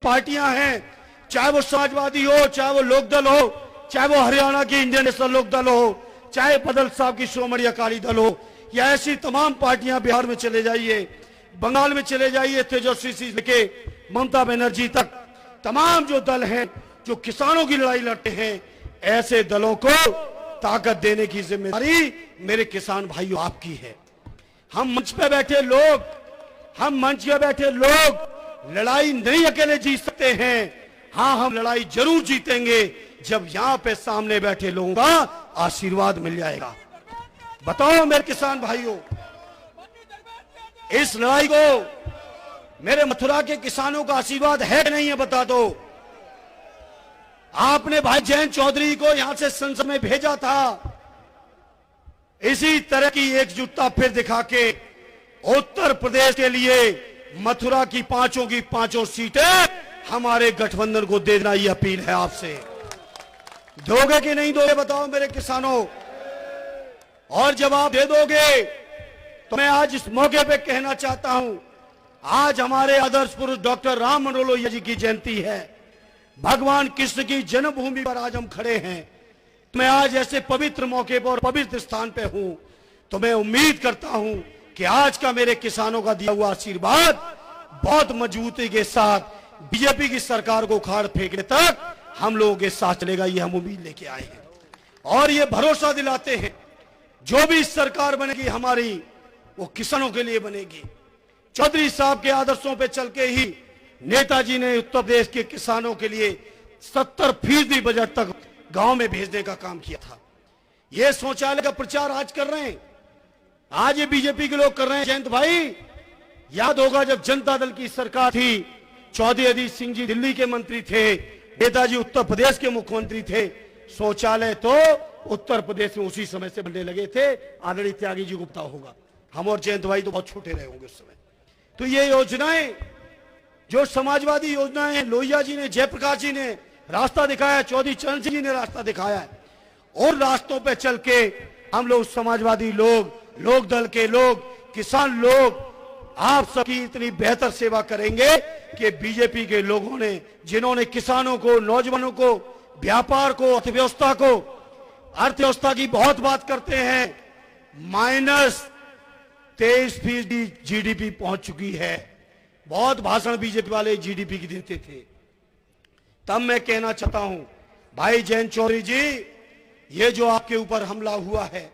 पार्टियां हैं, चाहे वो समाजवादी हो, चाहे वो लोकदल हो, चाहे वो हरियाणा की इंडियन नेशनल लोकदल हो, चाहे बदल साहब की श्रोमणी अकाली दल हो, या ऐसी तमाम पार्टियां बिहार में चले जाइए, बंगाल में चले जाइए, तेजस्वी से लेके ममता बनर्जी तक, तमाम जो दल हैं जो किसानों की लड़ाई लड़ते हैं, ऐसे दलों को ताकत देने की जिम्मेदारी मेरे किसान भाइयों आपकी है। हम मंच पे बैठे लोग लड़ाई नहीं अकेले जीत सकते हैं। हाँ, हम लड़ाई जरूर जीतेंगे जब यहाँ पे सामने बैठे लोगों का आशीर्वाद मिल जाएगा। बताओ मेरे किसान भाइयों, इस लड़ाई को मेरे मथुरा के किसानों का आशीर्वाद है कि नहीं है, बता दो। आपने भाई जयंत चौधरी को यहां से संसद में भेजा था, इसी तरह की एकजुटता फिर दिखा के उत्तर प्रदेश के लिए मथुरा की पांचों सीटें हमारे गठबंधन को देना, ये अपील है आपसे। दोगे कि नहीं दोगे, बताओ मेरे किसानों। और जब आप दे दोगे तो मैं आज इस मौके पे कहना चाहता हूं, आज हमारे आदर्श पुरुष डॉक्टर राम मनोहर लोहिया जी की जयंती है। भगवान कृष्ण की जन्मभूमि पर आज हम खड़े हैं। तो मैं आज ऐसे पवित्र मौके पर, पवित्र स्थान पे हूं, तो मैं उम्मीद करता हूं कि आज का मेरे किसानों का दिया हुआ आशीर्वाद बहुत मजबूती के साथ बीजेपी की सरकार को उखाड़ फेंकने तक हम लोगों के साथ चलेगा, ये हम उम्मीद लेके आए हैं। और ये भरोसा दिलाते हैं जो भी सरकार बनेगी हमारी, वो किसानों के लिए बनेगी। चौधरी साहब के आदर्शों पे चल के ही नेताजी ने उत्तर प्रदेश के किसानों के लिए 70% बजट तक गांव में भेजने का काम किया था। ये शौचालय का प्रचार आज कर रहे हैं, आज ये बीजेपी के लोग कर रहे हैं। जयंत भाई, याद होगा जब जनता दल की सरकार थी, चौधरी अजीत सिंह जी दिल्ली के मंत्री थे, नेताजी उत्तर प्रदेश के मुख्यमंत्री थे, शौचालय तो उत्तर प्रदेश में उसी समय से बनने लगे थे। आदरणीय त्यागी जी को पता होगा, हम और जयंत भाई तो बहुत छोटे रहे होंगे उस समय। तो ये योजनाएं, जो समाजवादी योजनाएं हैं, लोहिया जी ने, जयप्रकाश जी ने रास्ता दिखाया, चौधरी चरण सिंह जी ने रास्ता दिखाया है। और रास्तों पे चल के हम लोग समाजवादी लोग, लोकदल के लोग, किसान लोग आप सबकी इतनी बेहतर सेवा करेंगे कि बीजेपी के लोगों ने, जिन्होंने किसानों को, नौजवानों को, व्यापार को, अर्थव्यवस्था की बहुत बात करते हैं, -23% जीडीपी पहुंच चुकी है। बहुत भाषण बीजेपी वाले जीडीपी की देते थे। तब मैं कहना चाहता हूं भाई जयंत चौधरी जी, ये जो आपके ऊपर हमला हुआ है,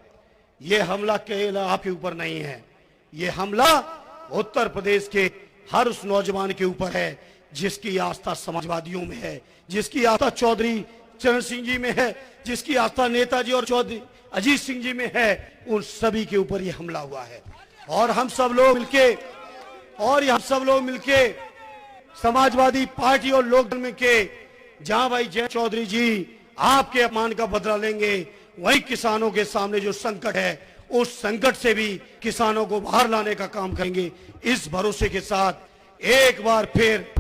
ये हमला केवल आपके ऊपर नहीं है, ये हमला उत्तर प्रदेश के हर उस नौजवान के ऊपर है जिसकी आस्था समाजवादियों में है, जिसकी आस्था चौधरी चरण सिंह जी में है, जिसकी आस्था नेताजी और चौधरी अजीत सिंह जी में है। उन सभी के ऊपर ये हमला हुआ है। और हम सब लोग मिलके समाजवादी पार्टी और लोकदल में के, जहां भाई जय चौधरी जी आपके अपमान का बदला लेंगे, वही किसानों के सामने जो संकट है, उस संकट से भी किसानों को बाहर लाने का काम करेंगे। इस भरोसे के साथ एक बार फिर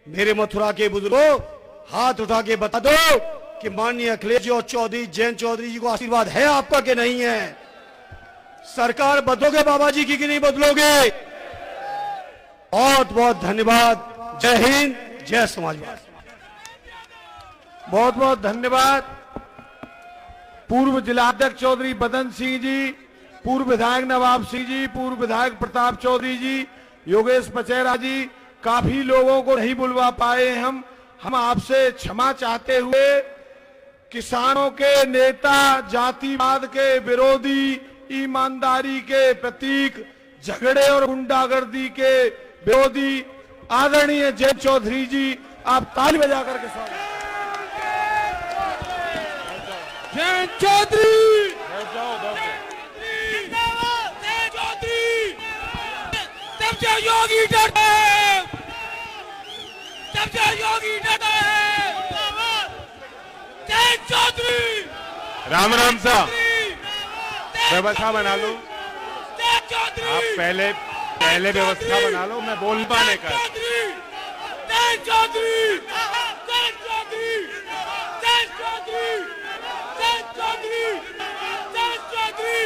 मेरे मथुरा के बुजुर्गों, हाथ उठा के बता दो कि माननीय अखिलेश जी और चौधरी जयंत चौधरी जी को आशीर्वाद है आपका कि नहीं है? सरकार बदलोगे बाबा जी की कि नहीं बदलोगे? बहुत बहुत धन्यवाद। जय हिंद, जय समाजवाद। बहुत बहुत धन्यवाद। पूर्व जिलाध्यक्ष चौधरी बदन सिंह जी, पूर्व विधायक नवाब सिंह जी, पूर्व विधायक प्रताप चौधरी जी, योगेश पचेरा जी, काफी लोगों को नहीं बुलवा पाए हम आपसे क्षमा चाहते हुए किसानों के नेता, जातिवाद के विरोधी, ईमानदारी के प्रतीक, झगड़े और गुंडागर्दी के विरोधी आदरणीय जयंत चौधरी जी, आप ताली बजा करके स्वागत। जयंत चौधरी, तब से योगी डरता है, तब से योगी डरता है। जयंत चौधरी, राम राम साहब, व्यवस्था बना लो आप, पहले व्यवस्था बना लो, मैं बोल पाने का। जयंत चौधरी, जयंत चौधरी, जयंत चौधरी, जयंत चौधरी, जयंत चौधरी,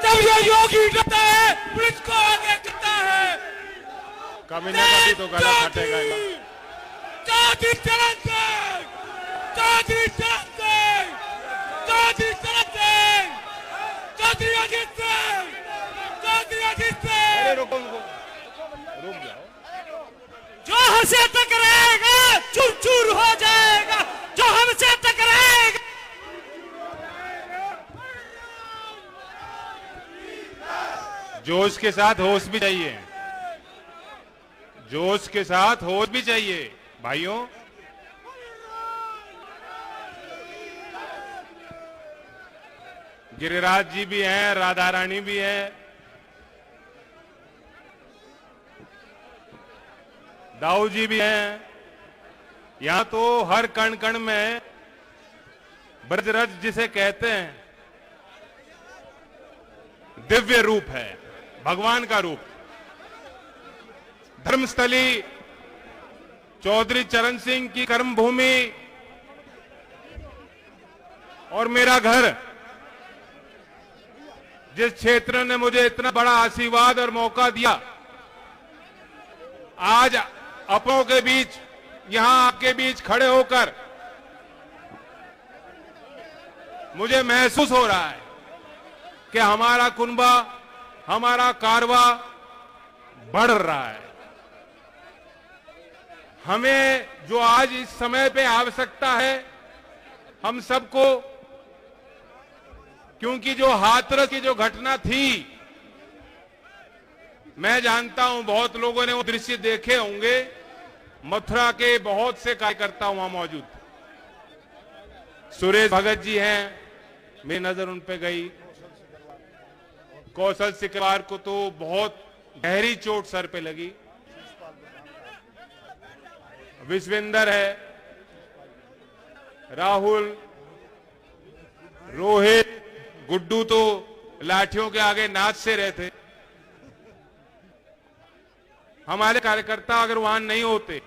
जब ये योगी डरता है, पुलिस को आगे करता है। कभी ना कभी तो गला फटेगा। चौधरी चरण सिंह, चौधरी चरण सिंह, चौधरी चरण सिंह, चौधरी अजीत सिंह, चौधरी अजीत सिंह। रुक जाओ। जो हमसे टकराएगा चूर चूर हो जाएगा, जो हमसे टकराएगा। जोश के साथ होश भी चाहिए, जोश के साथ होश भी चाहिए भाइयों। गिरिराज जी भी हैं, राधा रानी भी हैं, दाऊ जी भी हैं। यहां तो हर कण कण में ब्रजरज जिसे कहते हैं दिव्य रूप है, भगवान का रूप। धर्मस्थली चौधरी चरण सिंह की कर्मभूमि और मेरा घर, जिस क्षेत्र ने मुझे इतना बड़ा आशीर्वाद और मौका दिया, आज अपनों के बीच, यहां आपके बीच खड़े होकर मुझे महसूस हो रहा है कि हमारा कुनबा, हमारा कारवा बढ़ रहा है। हमें जो आज इस समय पे आवश्यकता है, हम सबको, क्योंकि जो हाथरस की जो घटना थी, मैं जानता हूं बहुत लोगों ने वो दृश्य देखे होंगे। मथुरा के बहुत से कार्यकर्ता वहां मौजूद थे। सुरेश भगत जी हैं, मेरी नजर उन पे गई। कौशल सिकवार को तो बहुत गहरी चोट सर पे लगी। विश्वेंद्र है, राहुल, रोहित, गुड्डू तो लाठियों के आगे नाच से रहे थे। हमारे कार्यकर्ता अगर वहां नहीं होते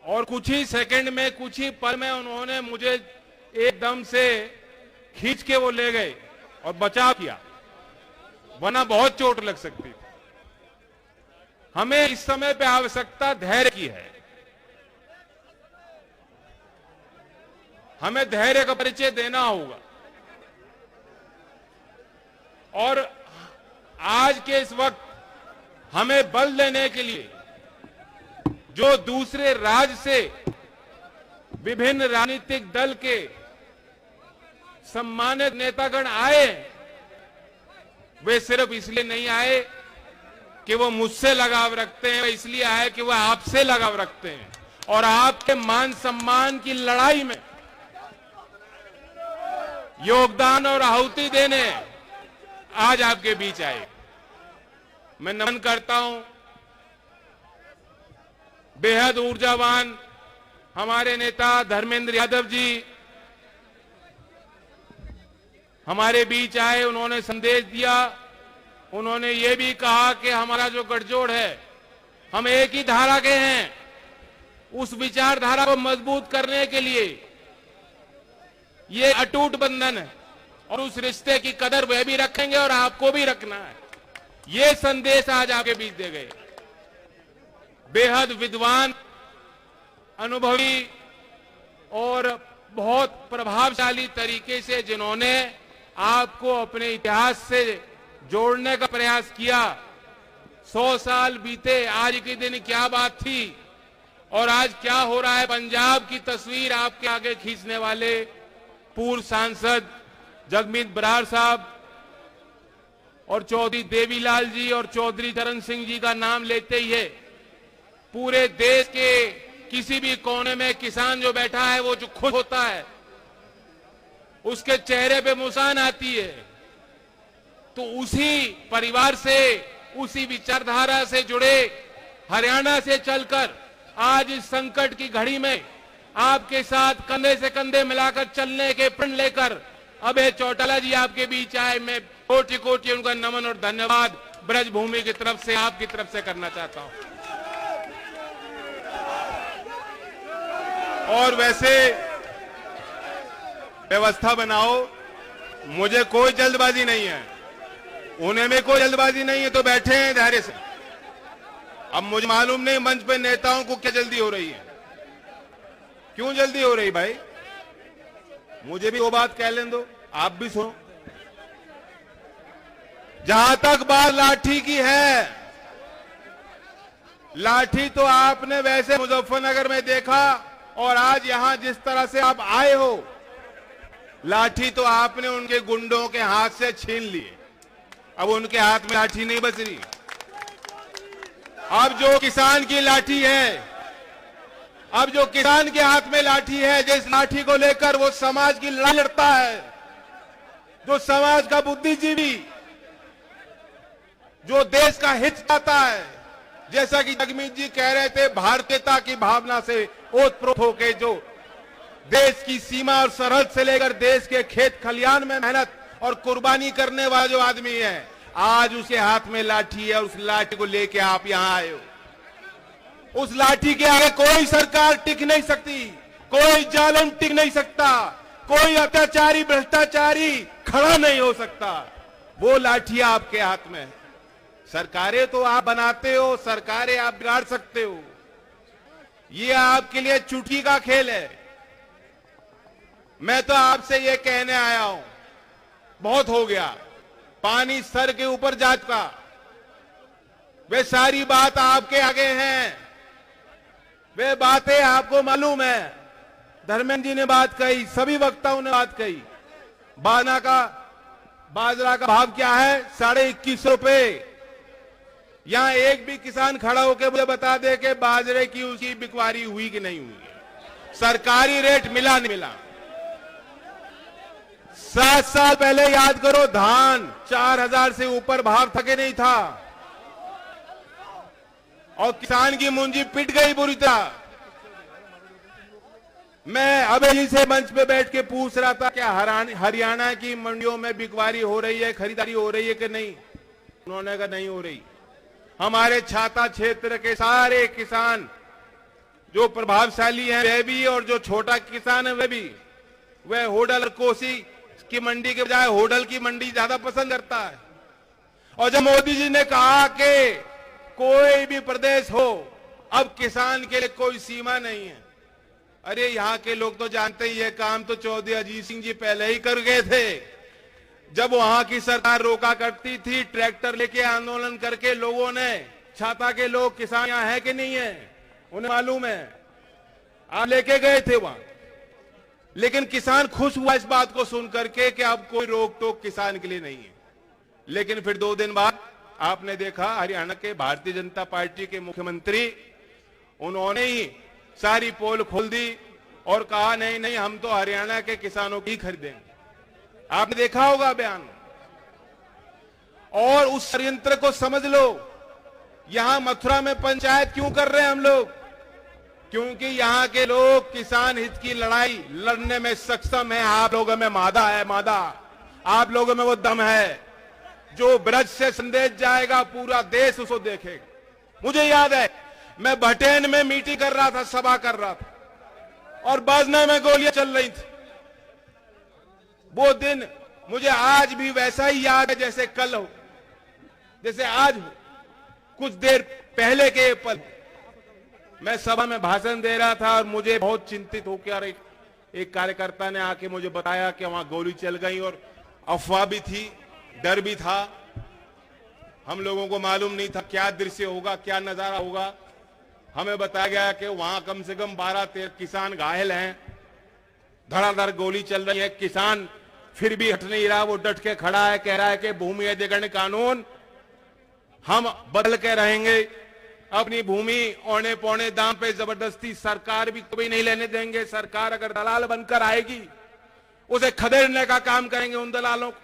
और कुछ ही सेकंड में, कुछ ही पल में उन्होंने मुझे एकदम से खींच के वो ले गए और बचाव किया, वरना बहुत चोट लग सकती थी। हमें इस समय पे आवश्यकता धैर्य की है। हमें धैर्य का परिचय देना होगा। और आज के इस वक्त हमें बल देने के लिए जो दूसरे राज्य से विभिन्न राजनीतिक दल के सम्मानित नेतागण आए, वे सिर्फ इसलिए नहीं आए कि वो मुझसे लगाव रखते हैं, इसलिए आए कि वो आपसे लगाव रखते हैं और आपके मान सम्मान की लड़ाई में योगदान और आहुति देने आज आपके बीच आए। मैं नमन करता हूं बेहद ऊर्जावान हमारे नेता धर्मेंद्र यादव जी हमारे बीच आए। उन्होंने संदेश दिया, उन्होंने ये भी कहा कि हमारा जो गठजोड़ है, हम एक ही धारा के हैं। उस विचारधारा को मजबूत करने के लिए ये अटूट बंधन है और उस रिश्ते की कदर वह भी रखेंगे और आपको भी रखना है। ये संदेश आज आपके बीच दे गए। बेहद विद्वान, अनुभवी और बहुत प्रभावशाली तरीके से जिन्होंने आपको अपने इतिहास से जोड़ने का प्रयास किया। 100 साल बीते, आज के दिन क्या बात थी और आज क्या हो रहा है, पंजाब की तस्वीर आपके आगे खींचने वाले पूर्व सांसद जगमीत बराड़ साहब और चौधरी देवीलाल जी और चौधरी चरण सिंह जी का नाम लेते ही है पूरे देश के किसी भी कोने में किसान जो बैठा है, वो जो खुश होता है, उसके चेहरे पे मुस्कान आती है। तो उसी परिवार से, उसी विचारधारा से जुड़े, हरियाणा से चलकर आज इस संकट की घड़ी में आपके साथ कंधे से कंधे मिलाकर चलने के प्रण लेकर अभय चौटाला जी आपके बीच आए। मैं कोटि कोटि उनका नमन और धन्यवाद ब्रजभूमि की तरफ से, आपकी तरफ से करना चाहता हूं। और वैसे व्यवस्था बनाओ, मुझे कोई जल्दबाजी नहीं है, उन्हें में कोई जल्दबाजी नहीं है, तो बैठे हैं धैर्य से। अब मुझे मालूम नहीं मंच पे नेताओं को क्या जल्दी हो रही है, क्यों जल्दी हो रही भाई? मुझे भी वो बात कह लें दो, आप भी सुनो। जहां तक बात लाठी की है, लाठी तो आपने वैसे मुजफ्फरनगर में देखा, और आज यहां जिस तरह से आप आए हो, लाठी तो आपने उनके गुंडों के हाथ से छीन ली। अब उनके हाथ में लाठी नहीं बच रही। अब जो किसान की लाठी है, अब जो किसान के हाथ में लाठी है, जिस लाठी को लेकर वो समाज की लड़ाई लड़ता है, जो समाज का बुद्धिजीवी, जो देश का हित चाहता है, जैसा कि जगमीत जी कह रहे थे, भारतीयता की भावना से ओतप्रोत होकर जो देश की सीमा और सरहद से लेकर देश के खेत खलियान में मेहनत और कुर्बानी करने वाला जो आदमी है, आज उसके हाथ में लाठी है, और उस लाठी को लेके आप यहां आए हो। उस लाठी के आगे कोई सरकार टिक नहीं सकती, कोई जालिम टिक नहीं सकता, कोई अत्याचारी भ्रष्टाचारी खड़ा नहीं हो सकता। वो लाठी आपके हाथ में है। सरकारें तो आप बनाते हो, सरकारें आप बिगाड़ सकते हो, ये आपके लिए चुटकी का खेल है। मैं तो आपसे ये कहने आया हूं, बहुत हो गया, पानी सर के ऊपर जा चुका। वे सारी बात आपके आगे हैं, वे बातें आपको मालूम है। धर्मेंद्र जी ने बात कही, सभी वक्ताओं ने बात कही। बाजरा का भाव क्या है? 21.5 रुपए। यहां एक भी किसान खड़ा होकर मुझे बता दे कि बाजरे की उसकी बिकवारी हुई कि नहीं हुई, सरकारी रेट मिला नहीं मिला। 7 साल पहले याद करो, धान 4000 से ऊपर भाव थके नहीं था, और किसान की मुंजी पिट गई बुरी तरह। मैं अभी से मंच पे बैठ के पूछ रहा था क्या हरियाणा की मंडियों में बिकवारी हो रही है, खरीदारी हो रही है कि नहीं? उन्होंने कहा नहीं हो रही। हमारे छाता क्षेत्र के सारे किसान जो प्रभावशाली हैं वे भी, और जो छोटा किसान है वे भी, वह होडल और कोसी की मंडी के बजाय होडल की मंडी ज्यादा पसंद करता है। और जब मोदी जी ने कहा कि कोई भी प्रदेश हो, अब किसान के लिए कोई सीमा नहीं है, अरे यहां के लोग तो जानते ही है, काम तो चौधरी अजीत सिंह जी पहले ही कर गए थे। जब वहां की सरकार रोका करती थी, ट्रैक्टर लेके आंदोलन करके लोगों ने, छाता के लोग, किसान यहां है कि नहीं है, उन्हें मालूम है, आप लेके गए थे वहां। लेकिन किसान खुश हुआ इस बात को सुन करके कि अब कोई रोक टोक किसान के लिए नहीं है। लेकिन फिर 2 दिन बाद आपने देखा हरियाणा के भारतीय जनता पार्टी के मुख्यमंत्री, उन्होंने ही सारी पोल खोल दी और कहा नहीं नहीं, हम तो हरियाणा के किसानों की खरीदेंगे। आपने देखा होगा बयान। और उस षड्यंत्र को समझ लो, यहां मथुरा में पंचायत क्यों कर रहे हैं हम लोग? क्योंकि यहां के लोग किसान हित की लड़ाई लड़ने में सक्षम है। आप लोगों में मादा है, मादा, आप लोगों में वो दम है। जो ब्रज से संदेश जाएगा पूरा देश उसको देखेगा। मुझे याद है, मैं भटेन में मीटिंग कर रहा था, सभा कर रहा था, और बाजना में गोलियां चल रही थी। वो दिन मुझे आज भी वैसा ही याद है जैसे कल हो, जैसे आज हो, कुछ देर पहले के पल। मैं सभा में भाषण दे रहा था और मुझे बहुत चिंतित होकर एक कार्यकर्ता ने आके मुझे बताया कि वहां गोली चल गई, और अफवाह भी थी, डर भी था। हम लोगों को मालूम नहीं था क्या दृश्य होगा, क्या नजारा होगा। हमें बताया गया कि वहां कम से कम 12-13 किसान घायल हैं, धड़ाधड़ गोली चल रही है। किसान फिर भी हट नहीं रहा, वो डट के खड़ा है, कह रहा है कि भूमि अधिग्रहण कानून हम बदल के रहेंगे, अपनी भूमि औने पौने दाम पे जबरदस्ती सरकार भी कभी नहीं लेने देंगे। सरकार अगर दलाल बनकर आएगी, उसे खदेड़ने का काम करेंगे उन दलालों को।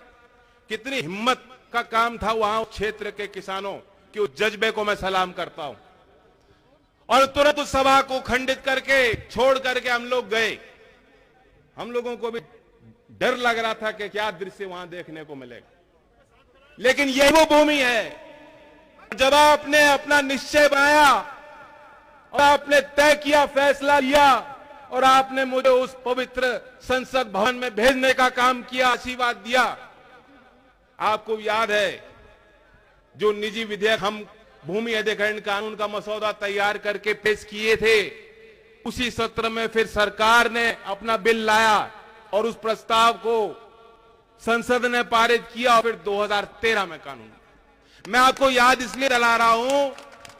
कितनी हिम्मत का काम था वहां क्षेत्र के किसानों के, उस जज्बे को मैं सलाम करता हूं। और तुरंत उस सभा को खंडित करके, छोड़ करके हम लोग गए। हम लोगों को भी डर लग रहा था कि क्या दृश्य वहां देखने को मिलेगा। लेकिन यह वो भूमि है जब आपने अपना निश्चय बनाया और आपने तय किया, फैसला लिया, और आपने मुझे उस पवित्र संसद भवन में भेजने का काम किया, आशीर्वाद दिया। आपको याद है जो निजी विधेयक हम भूमि अधिग्रहण कानून का मसौदा तैयार करके पेश किए थे, उसी सत्र में फिर सरकार ने अपना बिल लाया और उस प्रस्ताव को संसद ने पारित किया और फिर 2013 में कानून। मैं आपको याद इसलिए दिला रहा हूं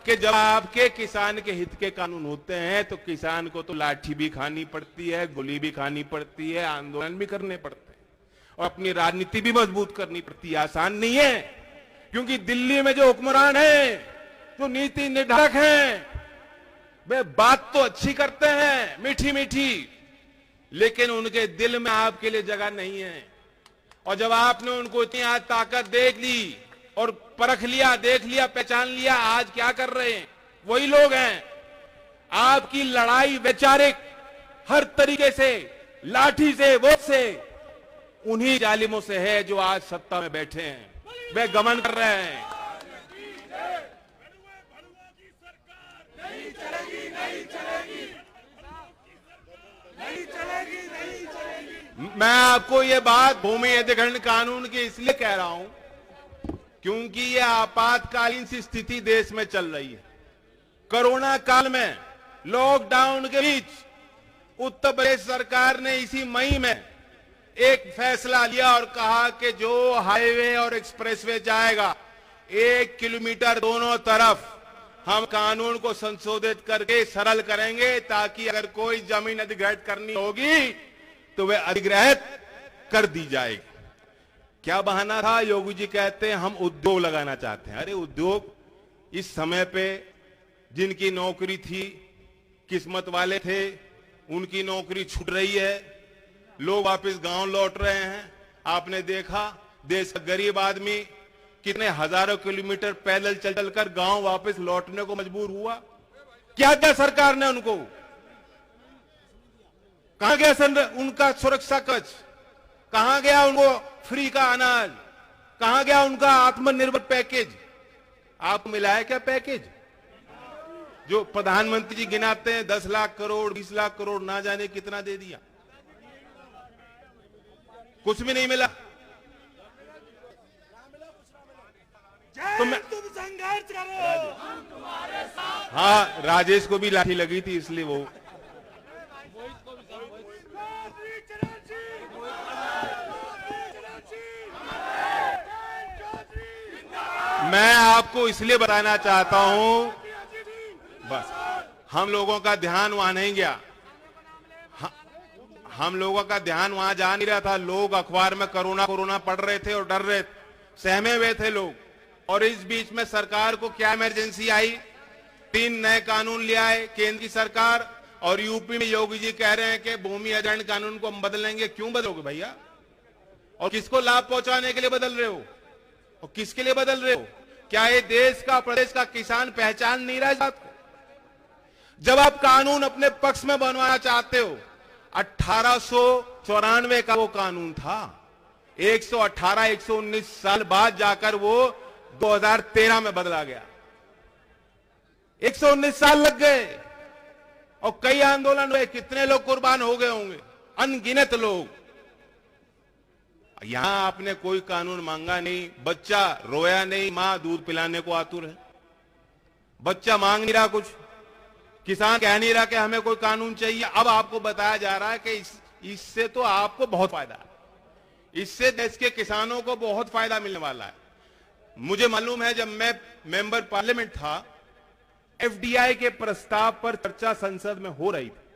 कि जब आपके किसान के हित के कानून होते हैं तो किसान को तो लाठी भी खानी पड़ती है, गोली भी खानी पड़ती है, आंदोलन भी करने पड़ते हैं और अपनी राजनीति भी मजबूत करनी पड़ती है। आसान नहीं है, क्योंकि दिल्ली में जो हुक्मरान है, जो नीति निर्धारक हैं, वे बात तो अच्छी करते हैं, मीठी मीठी, लेकिन उनके दिल में आपके लिए जगह नहीं है। और जब आपने उनको इतनी आज ताकत देख ली और परख लिया, देख लिया, पहचान लिया, आज क्या कर रहे हैं? वही लोग हैं। आपकी लड़ाई वैचारिक हर तरीके से, लाठी से, वोट से, उन्हीं जालिमों से है जो आज सत्ता में बैठे हैं, वे गमन कर रहे हैं। मैं आपको ये बात भूमि अधिग्रहण कानून की इसलिए कह रहा हूं क्योंकि ये आपातकालीन सी स्थिति देश में चल रही है। कोरोना काल में, लॉकडाउन के बीच उत्तर प्रदेश सरकार ने इसी मई में एक फैसला लिया और कहा कि जो हाईवे और एक्सप्रेसवे जाएगा 1 किलोमीटर दोनों तरफ, हम कानून को संशोधित करके सरल करेंगे ताकि अगर कोई जमीन अधिग्रहित करनी होगी तो वह अधिग्रहित कर दी जाएगी। क्या बहाना था? योगी जी कहते हैं हम उद्योग लगाना चाहते हैं। अरे उद्योग इस समय पे जिनकी नौकरी थी, किस्मत वाले थे, उनकी नौकरी छूट रही है, लोग वापस गांव लौट रहे हैं। आपने देखा देश का गरीब आदमी कितने हजारों किलोमीटर पैदल चल चलकर गांव वापस लौटने को मजबूर हुआ। क्या दिया सरकार ने उनको? कहां गया उनका सुरक्षा कवच? कहां गया उनको फ्री का अनाज? कहां गया उनका आत्मनिर्भर पैकेज? आपको मिला है क्या पैकेज? जो प्रधानमंत्री जी गिनाते हैं 10 लाख करोड़, 20 लाख करोड़, ना जाने कितना दे दिया, कुछ भी नहीं मिला। तो मैं संघर्ष करो, हाँ, राजेश को भी लाठी लगी थी इसलिए वो मैं आपको इसलिए बताना चाहता हूं, बस हम लोगों का ध्यान वहां नहीं गया, हम लोगों का ध्यान वहां जा नहीं रहा था। लोग अखबार में कोरोना पढ़ रहे थे और डर रहे थे, सहमे हुए थे लोग। और इस बीच में सरकार को क्या इमरजेंसी आई? 3 नए कानून ले आए केंद्र की सरकार, और यूपी में योगी जी कह रहे हैं कि भूमि अधिग्रहण कानून को हम बदलेंगे। क्यों बदलोगे भैया? और किसको लाभ पहुंचाने के लिए बदल रहे हो? और किसके लिए बदल रहे हो? क्या ये देश का, प्रदेश का किसान पहचान नहीं रहा इस बात को? जब आप कानून अपने पक्ष में बनवाना चाहते हो, 1894 का वो कानून था, 119 साल बाद जाकर वो 2013 में बदला गया। 119 साल लग गए और कई आंदोलन हुए, कितने लोग कुर्बान हो गए होंगे, अनगिनत लोग। यहां आपने कोई कानून मांगा नहीं, बच्चा रोया नहीं, मां दूध पिलाने को आतुर है, बच्चा मांग नहीं रहा कुछ, किसान कह नहीं रहा कि हमें कोई कानून चाहिए। अब आपको बताया जा रहा है कि इससे तो आपको बहुत फायदा है, इससे देश के किसानों को बहुत फायदा मिलने वाला है। मुझे मालूम है जब मैं मेंबर पार्लियामेंट था, एफडीआई के प्रस्ताव पर चर्चा संसद में हो रही थी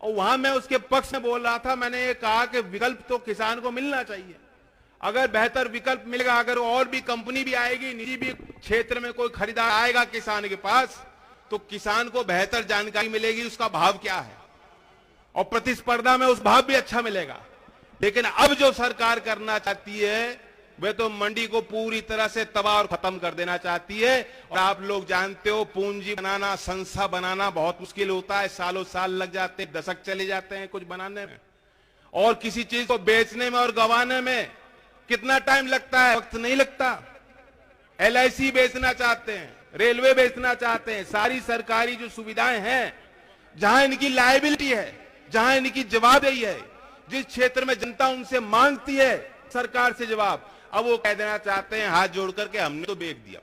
और वहां मैं उसके पक्ष में बोल रहा था। मैंने ये कहा कि विकल्प तो किसान को मिलना चाहिए, अगर बेहतर विकल्प मिलेगा, अगर और भी कंपनी भी आएगी, निजी भी क्षेत्र में कोई खरीदार आएगा किसान के पास, तो किसान को बेहतर जानकारी मिलेगी उसका भाव क्या है और प्रतिस्पर्धा में उस भाव भी अच्छा मिलेगा। लेकिन अब जो सरकार करना चाहती है वे तो मंडी को पूरी तरह से तबाह और खत्म कर देना चाहती है। और आप लोग जानते हो पूंजी बनाना, संस्था बनाना बहुत मुश्किल होता है, सालों साल लग जाते हैं, दशक चले जाते हैं कुछ बनाने में, और किसी चीज को बेचने में और गंवाने में कितना टाइम लगता है? वक्त नहीं लगता। LIC बेचना चाहते हैं, रेलवे बेचना चाहते हैं, सारी सरकारी जो सुविधाएं हैं, जहां इनकी लायबिलिटी है, जहां इनकी जवाबदेही है, जिस क्षेत्र में जनता उनसे मांगती है सरकार से जवाब, अब वो कह देना चाहते हैं हाथ जोड़ करके हमने तो बेच दिया,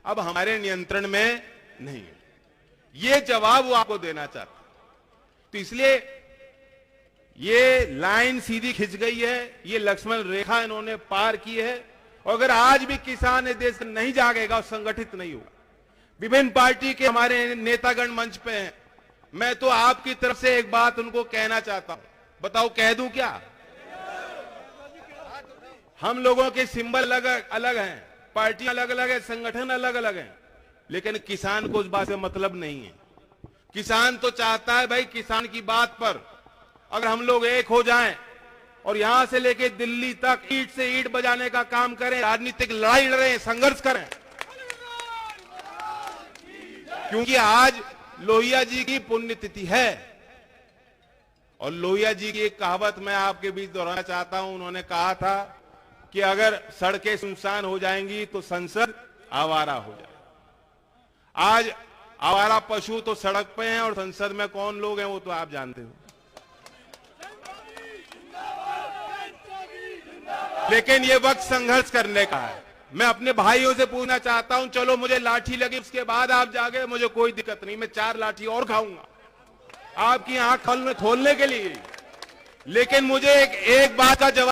अब हमारे नियंत्रण में नहीं है। ये जवाब वो आपको देना चाहते हैं। तो इसलिए ये लाइन सीधी खिंच गई है, ये लक्ष्मण रेखा इन्होंने पार की है। और अगर आज भी किसान इस देश नहीं जागेगा और संगठित नहीं होगा, विभिन्न पार्टी के हमारे नेतागण मंच पे हैं, मैं तो आपकी तरफ से एक बात उनको कहना चाहता हूं। बताओ कह दूं क्या? हम लोगों के सिंबल अलग अलग हैं, पार्टियां अलग अलग है, संगठन अलग अलग हैं, लेकिन किसान को उस बात से मतलब नहीं है। किसान तो चाहता है भाई, किसान की बात पर अगर हम लोग एक हो जाएं और यहां से लेके दिल्ली तक ईंट से ईंट बजाने का काम करें, राजनीतिक लड़ाई लड़ें, संघर्ष करें, क्योंकि आज लोहिया जी की पुण्यतिथि है। और लोहिया जी की एक कहावत मैं आपके बीच दोहराना चाहता हूं। उन्होंने कहा था कि अगर सड़कें सुनसान हो जाएंगी तो संसद आवारा हो जाएगी। आज आवारा पशु तो सड़क पे हैं और संसद में कौन लोग हैं वो तो आप जानते हो। लेकिन ये वक्त संघर्ष करने का है। मैं अपने भाइयों से पूछना चाहता हूं, चलो मुझे लाठी लगी उसके बाद आप जागे, मुझे कोई दिक्कत नहीं, मैं 4 लाठी और खाऊंगा आपकी आंख खोलने के लिए। लेकिन मुझे एक बात का जवाब